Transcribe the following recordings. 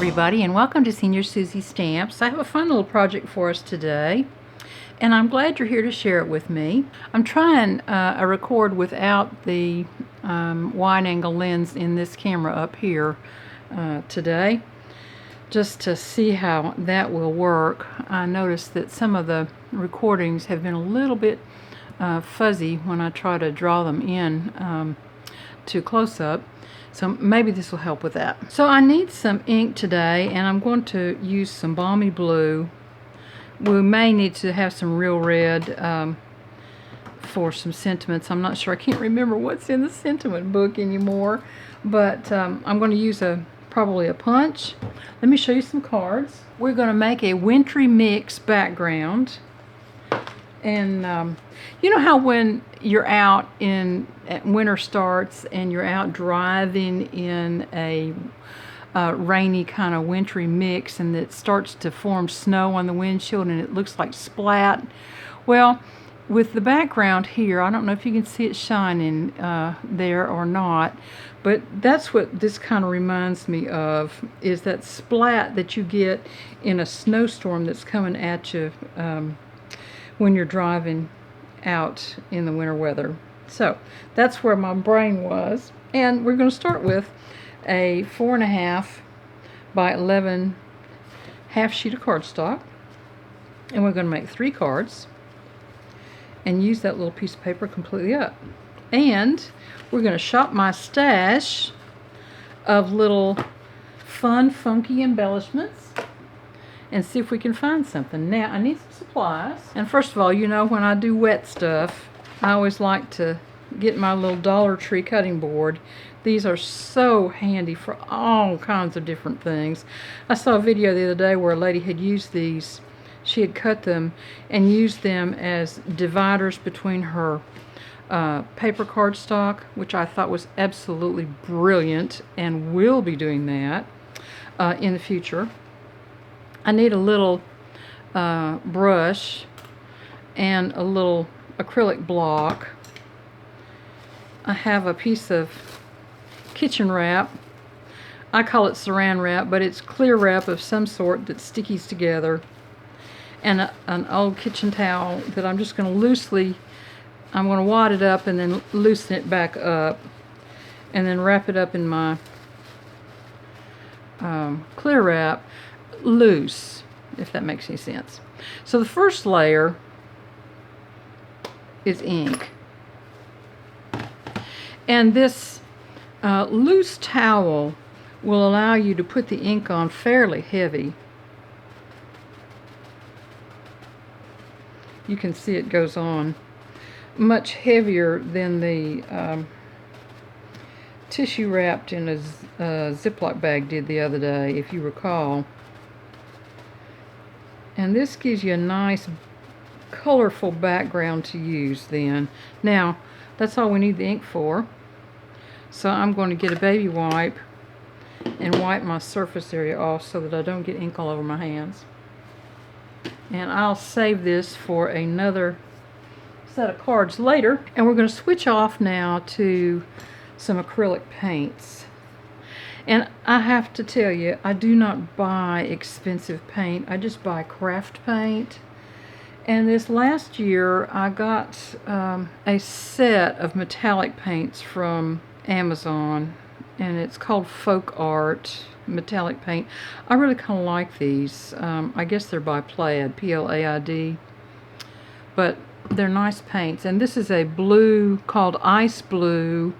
everybody, and welcome to Senior Susie Stamps. I have a fun little project for us today, and I'm glad you're here to share it with me. I'm trying a record without the wide-angle lens in this camera up here today, just to see how that will work. I noticed that some of the recordings have been a little bit fuzzy when I try to draw them in to close-up. So maybe this will help with that. So I need some ink today, and I'm going to use some balmy blue. We may need to have some real red for some sentiments. I'm not sure. I can't remember what's in the sentiment book anymore. But I'm going to use probably a punch. Let me show you some cards. We're going to make a wintry mix background. And you know how when you're out winter starts and you're out driving in a rainy kind of wintry mix, and it starts to form snow on the windshield and it looks like splat? Well, with the background here, I don't know if you can see it shining there or not, but that's what this kind of reminds me of, is that splat that you get in a snowstorm that's coming at you when you're driving out in the winter weather. So that's where my brain was. And we're going to start with a 4.5 by 11 half sheet of cardstock. And we're going to make 3 cards and use that little piece of paper completely up. And we're going to shop my stash of little fun, funky embellishments and see if we can find something. Now, I need some supplies. And first of all, you know, when I do wet stuff, I always like to get my little Dollar Tree cutting board. These are so handy for all kinds of different things. I saw a video the other day where a lady had used these. She had cut them and used them as dividers between her paper cardstock, which I thought was absolutely brilliant, and will be doing that in the future. I need a little brush and a little acrylic block. I have a piece of kitchen wrap. I call it saran wrap, but it's clear wrap of some sort that stickies together. And an old kitchen towel that I'm just going to I'm going to wad it up and then loosen it back up. And then wrap it up in my clear wrap loose, if that makes any sense. So the first layer is ink, and this loose towel will allow you to put the ink on fairly heavy. You can see it goes on much heavier than the tissue wrapped in a Ziploc bag did the other day, if you recall. And this gives you a nice colorful background to use then. Now, that's all we need the ink for. So I'm going to get a baby wipe and wipe my surface area off so that I don't get ink all over my hands. And I'll save this for another set of cards later. And we're going to switch off now to some acrylic paints. And I have to tell you, I do not buy expensive paint. I just buy craft paint. And this last year, I got a set of metallic paints from Amazon. And it's called Folk Art metallic paint. I really kind of like these. I guess they're by Plaid, P-L-A-I-D. But they're nice paints. And this is a blue called Ice Blue,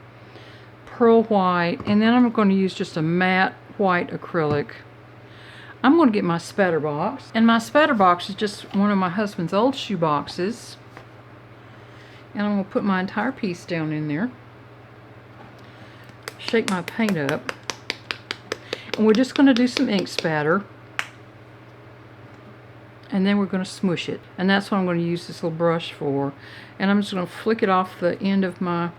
pearl white, and then I'm going to use just a matte white acrylic. I'm going to get my spatter box, and my spatter box is just one of my husband's old shoe boxes, and I'm going to put my entire piece down in there, shake my paint up, and we're just going to do some ink spatter, and then we're going to smush it, and that's what I'm going to use this little brush for. And I'm just going to flick it off the end of my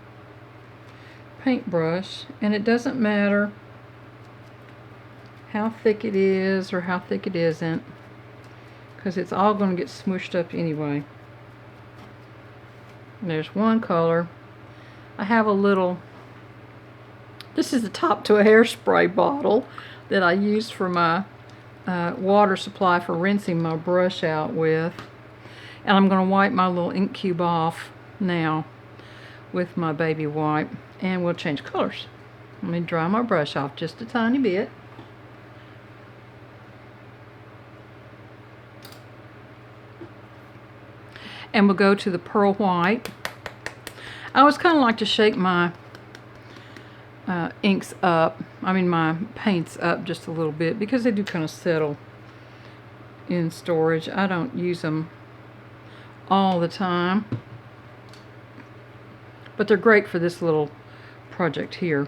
paintbrush, and it doesn't matter how thick it is or how thick it isn't, because it's all going to get smushed up anyway. And there's one color. I have a little, this is the top to a hairspray bottle that I used for my water supply for rinsing my brush out with. And I'm going to wipe my little ink cube off now with my baby wipe, and we'll change colors. Let me dry my brush off just a tiny bit. And we'll go to the pearl white. I always kind of like to shake my inks up, my paints up just a little bit, because they do kind of settle in storage. I don't use them all the time, but they're great for this little project here.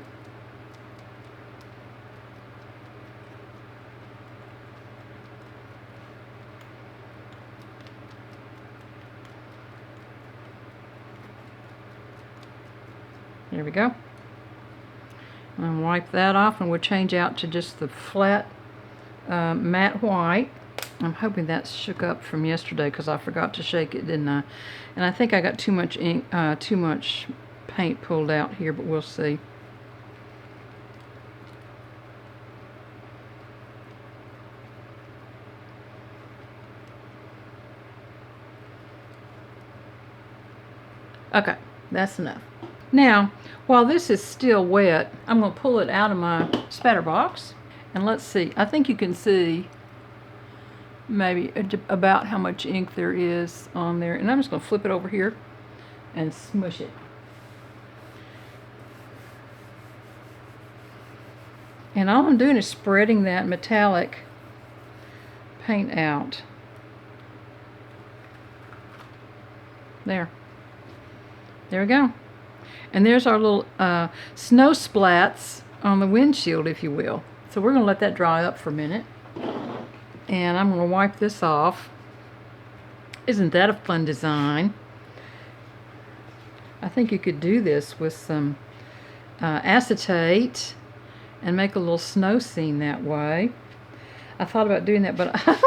There we go. And wipe that off, and we'll change out to just the flat matte white. I'm hoping that shook up from yesterday, because I forgot to shake it, didn't I? And I think I got too much ink, too much paint pulled out here, but we'll see. Okay, that's enough. Now, while this is still wet, I'm going to pull it out of my spatter box, and let's see. I think you can see maybe about how much ink there is on there, and I'm just going to flip it over here and smush it. And all I'm doing is spreading that metallic paint out. There we go. And there's our little snow splats on the windshield, if you will. So we're going to let that dry up for a minute. And I'm going to wipe this off. Isn't that a fun design? I think you could do this with some acetate and make a little snow scene that way. I thought about doing that, but of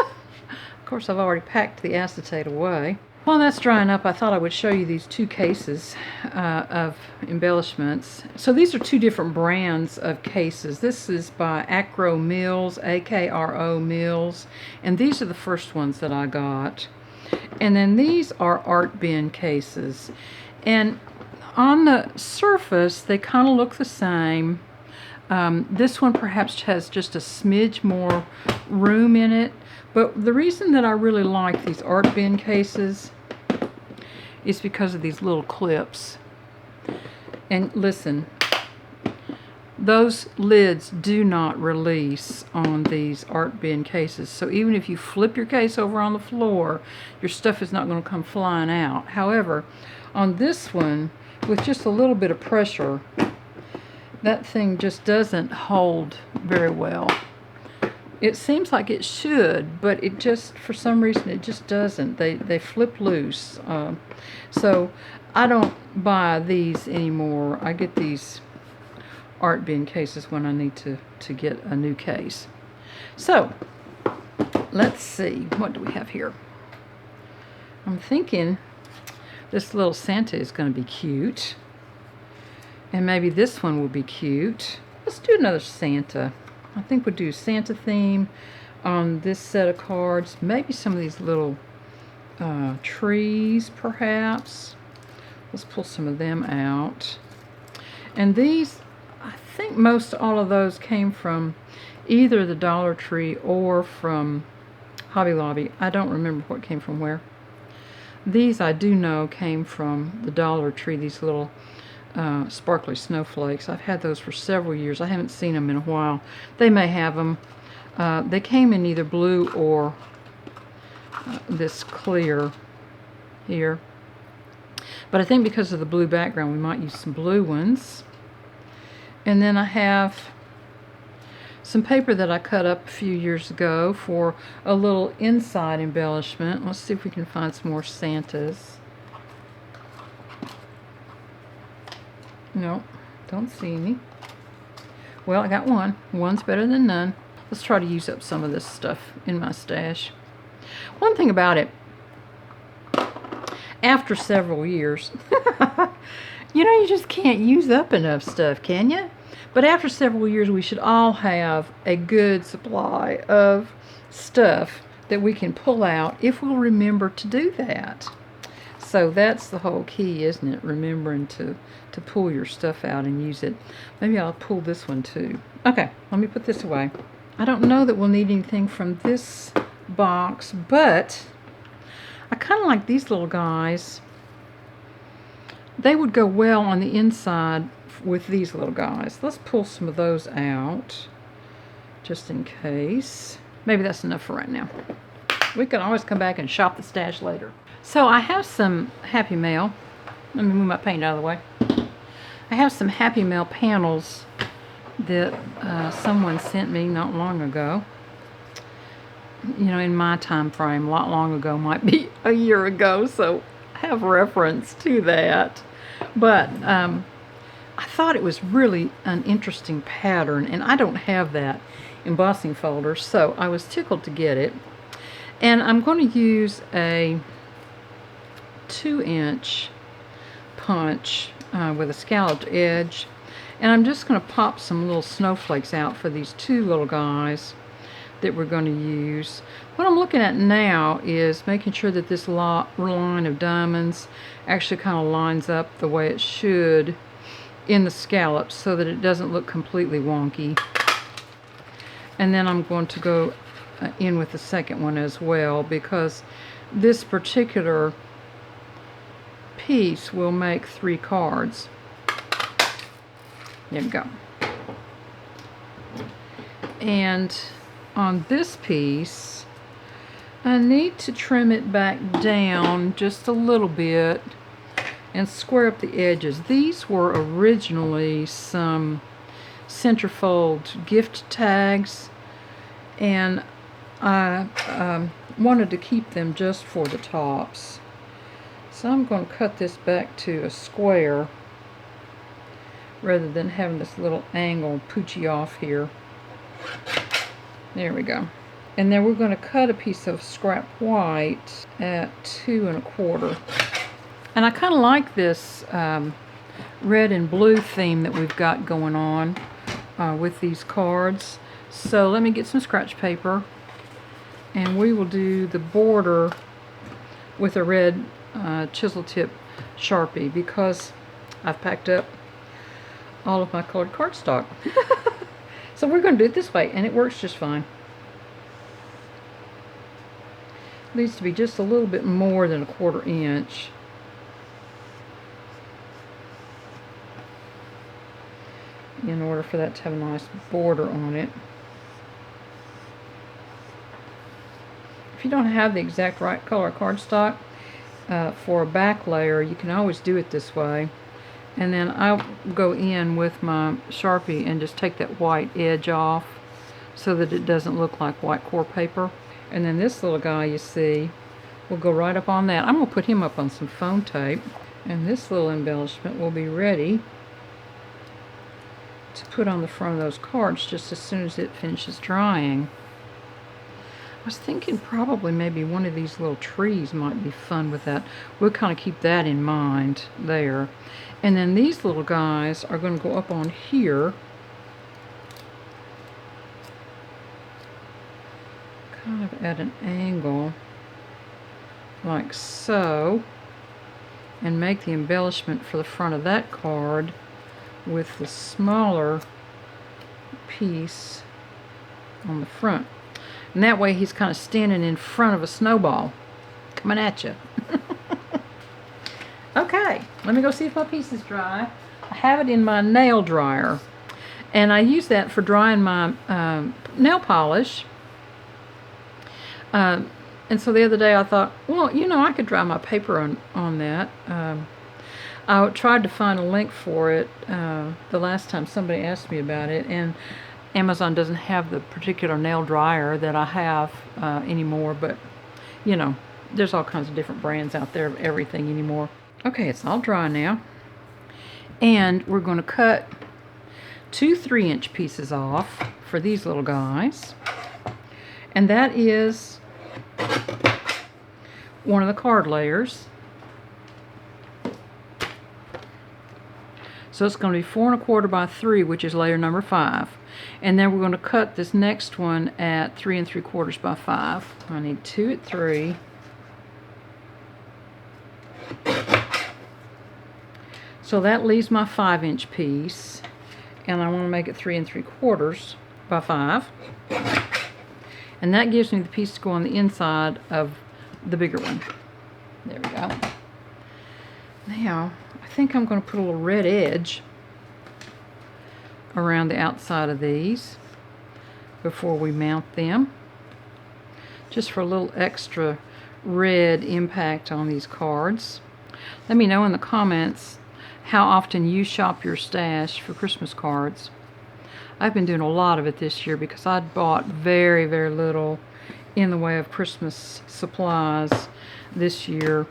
course I've already packed the acetate away. While that's drying up, I thought I would show you these two cases of embellishments. So these are two different brands of cases. This is by Acro Mills, A-K-R-O Mills, and these are the first ones that I got. And then these are art bin cases. And on the surface, they kind of look the same. This one perhaps has just a smidge more room in it. But the reason that I really like these art bin cases is because of these little clips. And listen, those lids do not release on these art bin cases. So even if you flip your case over on the floor, your stuff is not going to come flying out. However, on this one, with just a little bit of pressure, that thing just doesn't hold very well. It seems like it should, but it just, for some reason, it just doesn't. They flip loose. So I don't buy these anymore. I get these art bin cases when I need to get a new case. So let's see, what do we have here? I'm thinking this little Santa is going to be cute. And maybe this one will be cute. Let's do another Santa. I think we'll do Santa theme on this set of cards. Maybe some of these little trees, perhaps. Let's pull some of them out. And these, I think most all of those came from either the Dollar Tree or from Hobby Lobby. I don't remember what came from where. These I do know came from the Dollar Tree, these little sparkly snowflakes. I've had those for several years. I haven't seen them in a while. They may have them. They came in either blue or this clear here. But I think because of the blue background, we might use some blue ones. And then I have some paper that I cut up a few years ago for a little inside embellishment. Let's see if we can find some more Santas. No, don't see any. Well, I got one. One's better than none. Let's try to use up some of this stuff in my stash. One thing about it, after several years, you know, you just can't use up enough stuff, can you? But after several years, we should all have a good supply of stuff that we can pull out if we'll remember to do that. So that's the whole key, isn't it? Remembering to pull your stuff out and use it. Maybe I'll pull this one too. Okay, let me put this away. I don't know that we'll need anything from this box, but I kind of like these little guys. They would go well on the inside with these little guys. Let's pull some of those out just in case. Maybe that's enough for right now. We can always come back and shop the stash later. So I have some Happy Mail. Let me move my paint out of the way. I have some Happy Mail panels that someone sent me not long ago. You know, in my time frame, a lot long ago might be a year ago, so have reference to that. But I thought it was really an interesting pattern, and I don't have that embossing folder, so I was tickled to get it. And I'm going to use a 2-inch punch with a scalloped edge, and I'm just going to pop some little snowflakes out for these two little guys that we're going to use. What I'm looking at now is making sure that this line of diamonds actually kind of lines up the way it should in the scallops so that it doesn't look completely wonky. And then I'm going to go in with the second one as well, because this particular piece will make 3 cards. There we go. And on this piece, I need to trim it back down just a little bit and square up the edges. These were originally some centerfold gift tags, and I wanted to keep them just for the tops. So I'm going to cut this back to a square rather than having this little angle poochy off here. There we go. And then we're going to cut a piece of scrap white at 2 1/4. And I kind of like this red and blue theme that we've got going on with these cards. So let me get some scratch paper, and we will do the border with a red chisel tip Sharpie, because I've packed up all of my colored cardstock. So we're going to do it this way, and it works just fine. It needs to be just a little bit more than 1/4 inch. In order for that to have a nice border on it. If you don't have the exact right color cardstock for a back layer, you can always do it this way. And then I'll go in with my Sharpie and just take that white edge off so that it doesn't look like white core paper. And then this little guy, you see, will go right up on that. I'm going to put him up on some foam tape, and this little embellishment will be ready to put on the front of those cards just as soon as it finishes drying. I was thinking probably maybe one of these little trees might be fun with that. We'll kind of keep that in mind there. And then these little guys are going to go up on here, kind of at an angle like so, and make the embellishment for the front of that card with the smaller piece on the front. And that way he's kind of standing in front of a snowball coming at you. Okay, let me go see if my piece is dry. I have it in my nail dryer, and I use that for drying my nail polish. And so the other day I thought, well, you know, I could dry my paper on that. I tried to find a link for it the last time somebody asked me about it, and Amazon doesn't have the particular nail dryer that I have anymore, but you know, there's all kinds of different brands out there of everything anymore. Okay, it's all dry now, and we're going to cut 2 3-inch pieces off for these little guys, and that is one of the card layers. So it's going to be 4 1/4 by 3, which is layer number 5. And then we're going to cut this next one at 3 3/4 by 5. I need 2 at 3. So that leaves my 5-inch piece, and I want to make it 3 3/4 by 5. And that gives me the piece to go on the inside of the bigger one. There we go. Now, I think I'm going to put a little red edge around the outside of these before we mount them, just for a little extra red impact on these cards. Let me know in the comments how often you shop your stash for Christmas cards. I've been doing a lot of it this year because I'd bought very, very little in the way of Christmas supplies this year.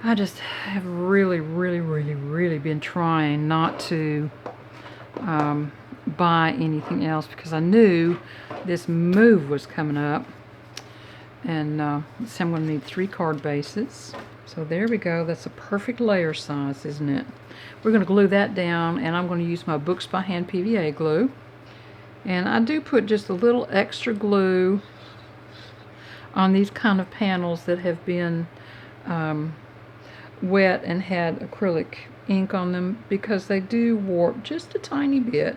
I just have really been trying not to buy anything else because I knew this move was coming up. And so I'm going to need 3 card bases. So there we go. That's a perfect layer size, isn't it? We're going to glue that down, and I'm going to use my Books by Hand PVA glue. And I do put just a little extra glue on these kind of panels that have been wet and had acrylic ink on them, because they do warp just a tiny bit.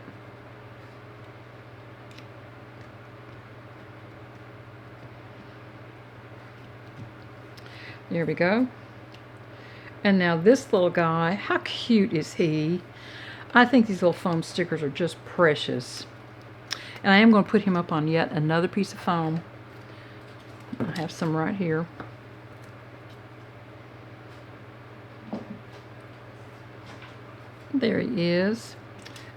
There we go. And now this little guy, how cute is he? I think these little foam stickers are just precious. And I am going to put him up on yet another piece of foam. I have some right here. There he is.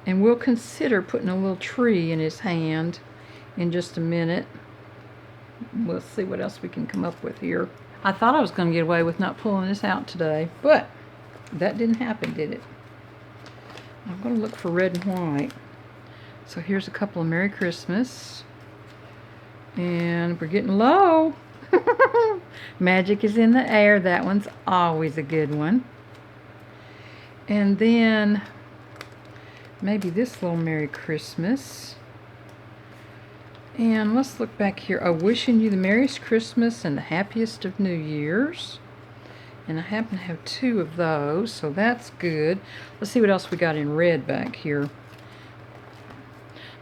And we'll consider putting a little tree in his hand in just a minute. We'll see what else we can come up with here. I thought I was going to get away with not pulling this out today, but that didn't happen, did it? I'm going to look for red and white. So here's a couple of Merry Christmas. And we're getting low. Magic is in the air. That one's always a good one. And then maybe this little Merry Christmas. And let's look back here. Oh, wishing you the merriest Christmas and the happiest of New Year's. And I happen to have 2 of those, so that's good. Let's see what else we got in red back here.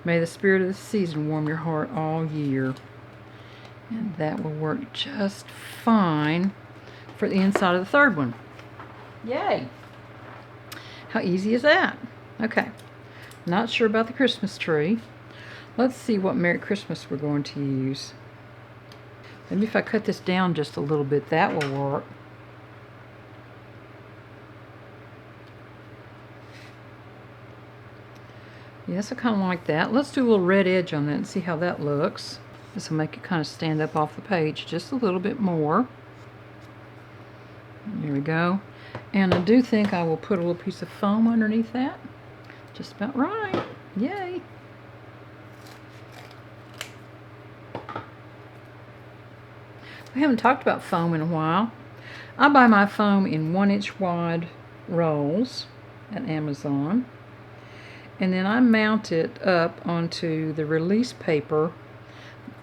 May the spirit of the season warm your heart all year. And that will work just fine for the inside of the third one. Yay! How easy is that? Okay. Not sure about the Christmas tree. Let's see what Merry Christmas we're going to use. Maybe if I cut this down just a little bit, that will work. Yes, I kind of like that. Let's do a little red edge on that and see how that looks. This will make it kind of stand up off the page just a little bit more. There we go. And I do think I will put a little piece of foam underneath that. Just about right. Yay! We haven't talked about foam in a while. I buy my foam in 1-inch wide rolls at Amazon. And then I mount it up onto the release paper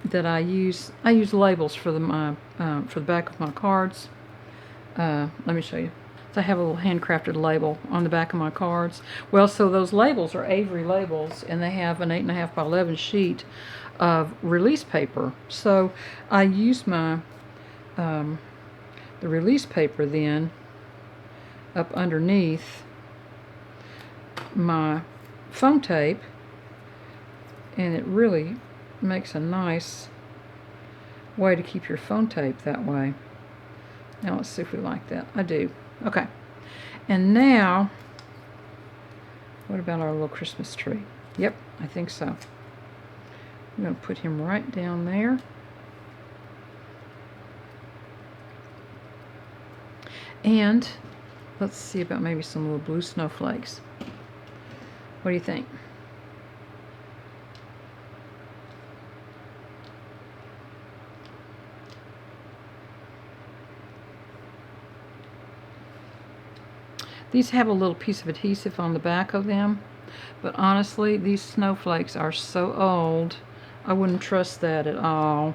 that I use. I use labels for the back of my cards. Let me show you. So I have a little handcrafted label on the back of my cards. Well, so those labels are Avery labels, and they have an 8.5 by 11 sheet of release paper. So I use my the release paper then up underneath my foam tape, and it really makes a nice way to keep your foam tape that way. Now let's see if we like that. I do. Okay. And now, what about our little Christmas tree? Yep, I think so. I'm going to put him right down there. And let's see about maybe some little blue snowflakes. What do you think? These have a little piece of adhesive on the back of them, but honestly, these snowflakes are so old, I wouldn't trust that at all.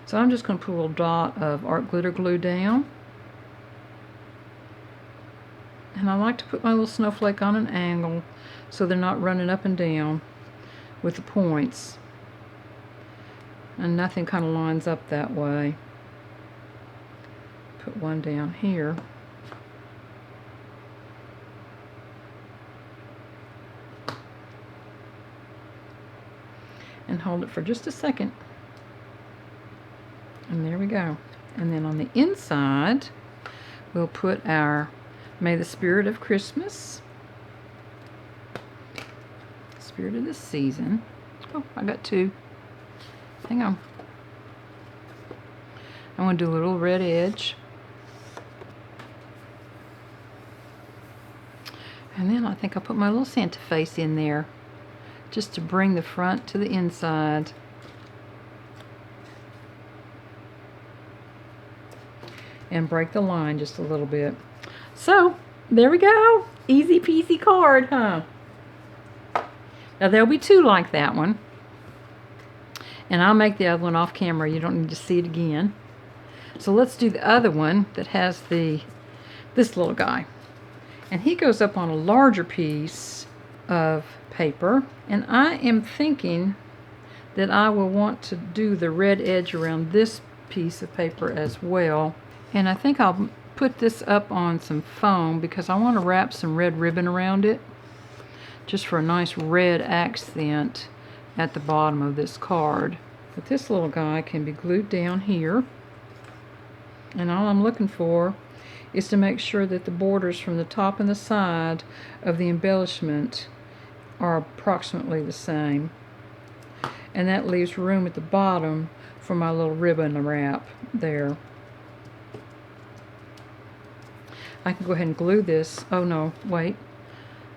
So I'm just going to put a little dot of art glitter glue down. And I like to put my little snowflake on an angle so they're not running up and down with the points. And nothing kind of lines up that way. Put one down here. And hold it for just a second. And there we go. And then on the inside, we'll put our May the Spirit of Christmas, Spirit of the Season. Oh, I got two. Hang on. I'm going to do a little red edge. And then I think I'll put my little Santa face in there, just to bring the front to the inside. And break the line just a little bit. So, there we go. Easy peasy card, huh? Now there'll be two like that one. And I'll make the other one off camera. You don't need to see it again. So let's do the other one that has this little guy. And he goes up on a larger piece of paper. And I am thinking that I will want to do the red edge around this piece of paper as well. And I think I'll put this up on some foam because I want to wrap some red ribbon around it, just for a nice red accent at the bottom of this card. But this little guy can be glued down here. And all I'm looking for is to make sure that the borders from the top and the side of the embellishment are approximately the same. And that leaves room at the bottom for my little ribbon to wrap there. I can go ahead and glue this. Oh no, wait.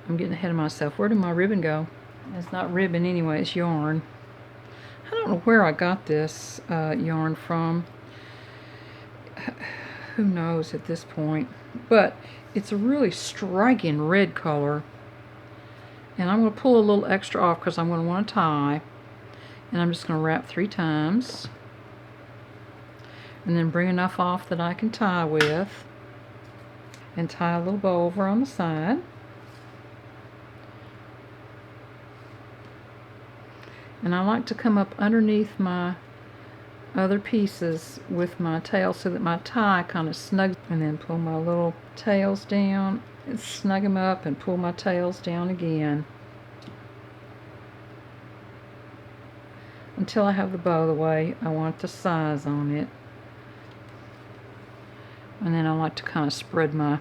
I'm getting ahead of myself. Where did my ribbon go? It's not ribbon anyway, it's yarn. I don't know where I got this yarn from. Who knows at this point. But it's a really striking red color. And I'm going to pull a little extra off because I'm going to want to tie. And I'm just going to wrap 3 times. And then bring enough off that I can tie with. And tie a little bow over on the side. And I like to come up underneath my other pieces with my tail so that my tie kind of snugs, and then pull my little tails down and snug them up and pull my tails down again until I have the bow the way I want the size on it. And then I like to kind of spread my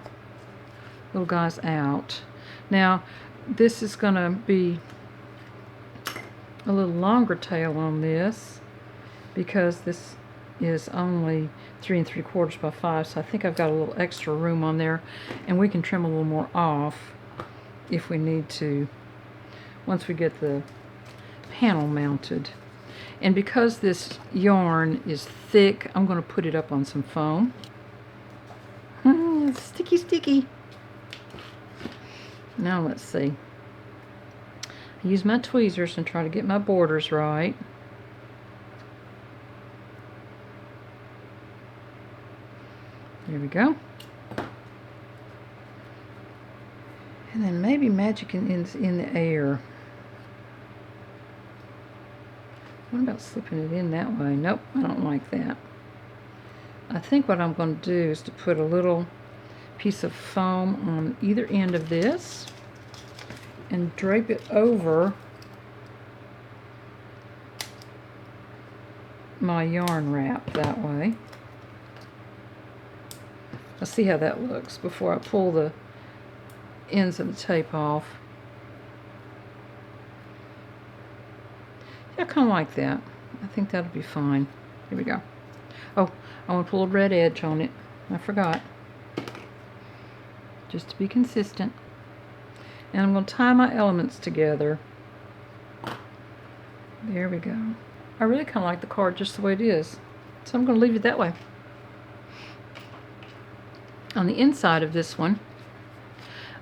little guys out. Now this is going to be a little longer tail on this because this is only 3 3/4 by 5, so I think I've got a little extra room on there, and we can trim a little more off if we need to once we get the panel mounted. And because this yarn is thick, I'm going to put it up on some foam. It's sticky, sticky. Now let's see. I use my tweezers and try to get my borders right. There we go. And then maybe magic in the air. What about slipping it in that way? Nope, I don't like that. I think what I'm going to do is to put a little piece of foam on either end of this and drape it over my yarn wrap that way. Let's see how that looks before I pull the ends of the tape off. Yeah, I kind of like that. I think that'll be fine. Here we go. Oh, I want to pull a red edge on it. I forgot. Just to be consistent. And I'm going to tie my elements together. There we go. I really kind of like the card just the way it is. So I'm going to leave it that way. On the inside of this one,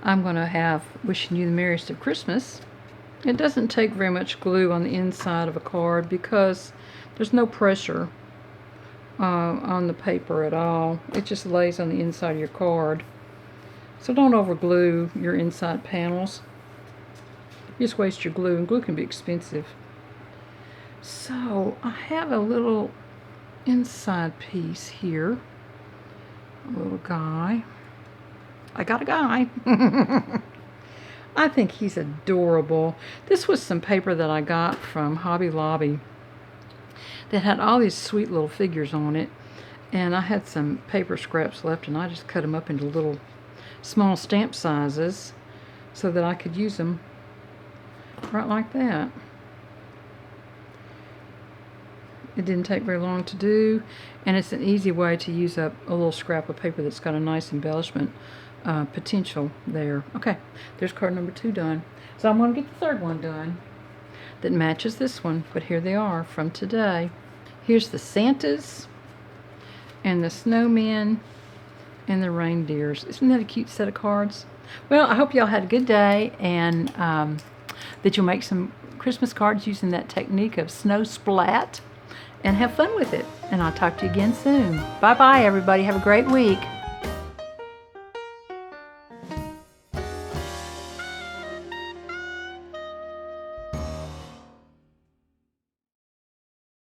I'm going to have Wishing You the Merriest of Christmas. It doesn't take very much glue on the inside of a card because there's no pressure on the paper at all. It just lays on the inside of your card. So don't over glue your inside panels. You just waste your glue, and glue can be expensive. So I have a little inside piece here. A little guy. I got a guy. I think he's adorable. This was some paper that I got from Hobby Lobby that had all these sweet little figures on it, and I had some paper scraps left, and I just cut them up into little small stamp sizes so that I could use them right like that. It didn't take very long to do, and it's an easy way to use up a little scrap of paper that's got a nice embellishment potential there. Okay, there's card number 2 done. So I'm going to get the third one done that matches this one, but here they are from today. Here's the Santas and the snowmen and the reindeers. Isn't that a cute set of cards? Well, I hope y'all had a good day, and that you'll make some Christmas cards using that technique of snow splat and have fun with it. And I'll talk to you again soon. Bye-bye, everybody. Have a great week.